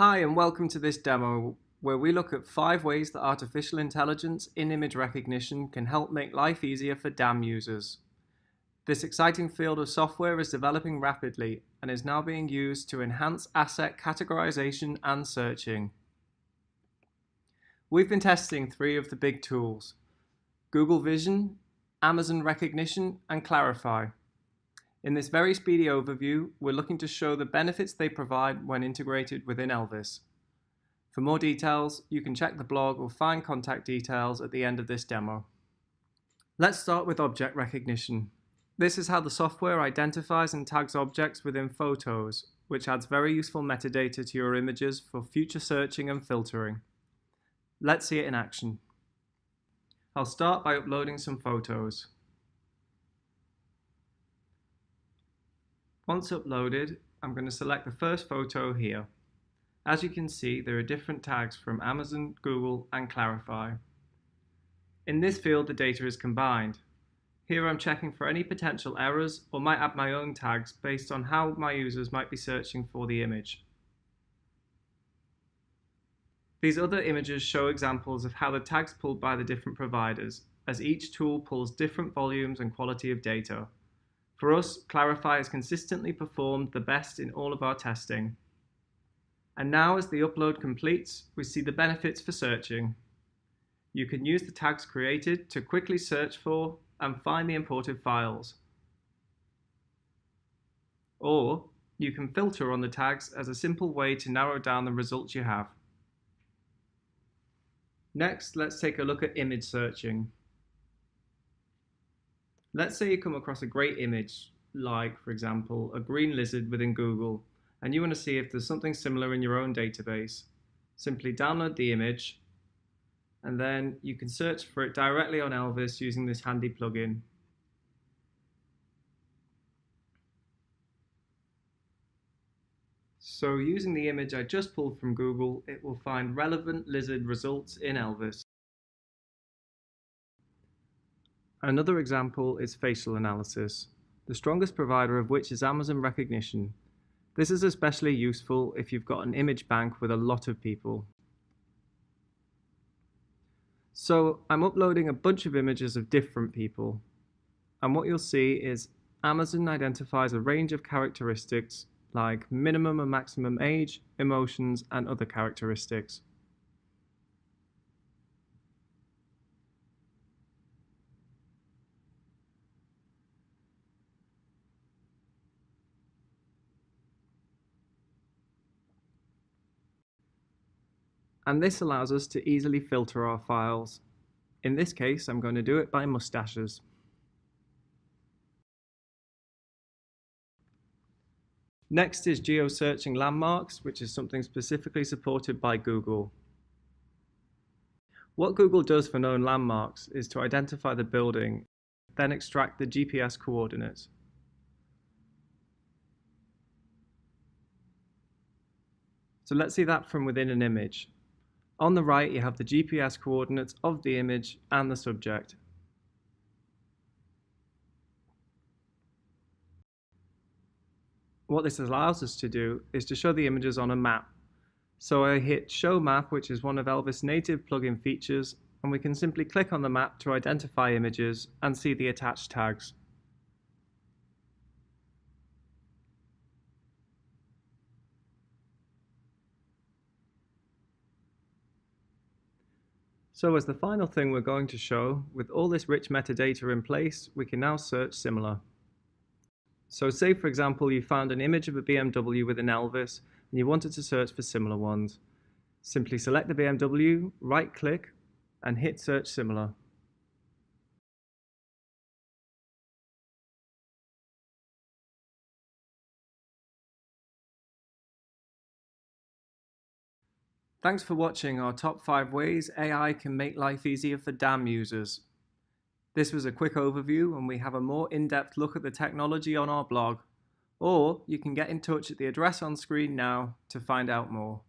Hi and welcome to this demo where we look at 5 ways that artificial intelligence in image recognition can help make life easier for DAM users. This exciting field of software is developing rapidly and is now being used to enhance asset categorization and searching. We've been testing 3 of the big tools: Google Vision, Amazon Recognition, and Clarify. In this very speedy overview, we're looking to show the benefits they provide when integrated within Elvis. For more details, you can check the blog or find contact details at the end of this demo. Let's start with object recognition. This is how the software identifies and tags objects within photos, which adds very useful metadata to your images for future searching and filtering. Let's see it in action. I'll start by uploading some photos. Once uploaded, I'm going to select the first photo here. As you can see, there are different tags from Amazon, Google, and Clarify. In this field, the data is combined. Here I'm checking for any potential errors or might add my own tags based on how my users might be searching for the image. These other images show examples of how the tags pulled by the different providers, as each tool pulls different volumes and quality of data. For us, Clarify has consistently performed the best in all of our testing. And now as the upload completes, we see the benefits for searching. You can use the tags created to quickly search for and find the imported files. Or you can filter on the tags as a simple way to narrow down the results you have. Next, let's take a look at image searching. Let's say you come across a great image, like, for example, a green lizard within Google, and you want to see if there's something similar in your own database. Simply download the image, and then you can search for it directly on Elvis using this handy plugin. So using the image I just pulled from Google, it will find relevant lizard results in Elvis. Another example is facial analysis, the strongest provider of which is Amazon Recognition. This is especially useful if you've got an image bank with a lot of people. So I'm uploading a bunch of images of different people, and what you'll see is Amazon identifies a range of characteristics like minimum and maximum age, emotions, and other characteristics. And this allows us to easily filter our files. In this case, I'm going to do it by mustaches. Next is geo-searching landmarks, which is something specifically supported by Google. What Google does for known landmarks is to identify the building, then extract the GPS coordinates. So let's see that from within an image. On the right, you have the GPS coordinates of the image and the subject. What this allows us to do is to show the images on a map. So I hit Show Map, which is one of Elvis' native plugin features, and we can simply click on the map to identify images and see the attached tags. So as the final thing we're going to show, with all this rich metadata in place, we can now search similar. So say for example you found an image of a BMW with an Elvis and you wanted to search for similar ones. Simply select the BMW, right click and hit Search Similar. Thanks for watching our top 5 ways AI can make life easier for DAM users. This was a quick overview, and we have a more in-depth look at the technology on our blog, or you can get in touch at the address on screen now to find out more.